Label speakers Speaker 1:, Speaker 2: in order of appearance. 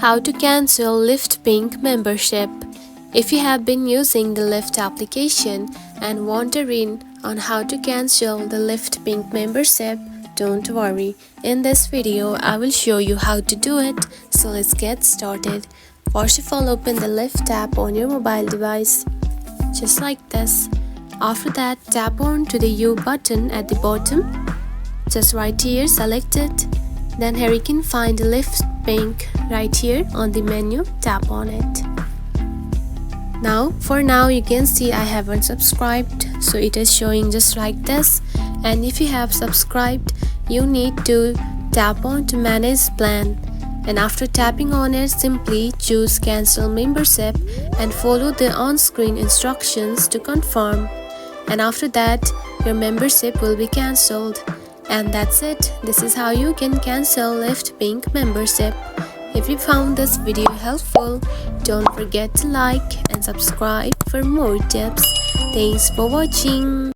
Speaker 1: How to cancel Lyft Pink membership. If you have been using the Lyft application and wondering on how to cancel the Lyft Pink membership, don't worry. In this video, I will show you how to do it. So let's get started. First of all, open the Lyft app on your mobile device, just like this. After that, tap on to the U button at the bottom. Just right here, select it. Then here you can find the Lyft Pink right here on the menu. Tap on it. For now you can see I haven't subscribed, so it is showing just like this. And if you have subscribed, you need to tap on to manage plan. And after tapping on it, simply choose cancel membership and follow the on-screen instructions to confirm. And after that, your membership will be cancelled. And that's it. This is how you can cancel Lyft Pink membership. If you found this video helpful, don't forget to like and subscribe for more tips. Thanks for watching.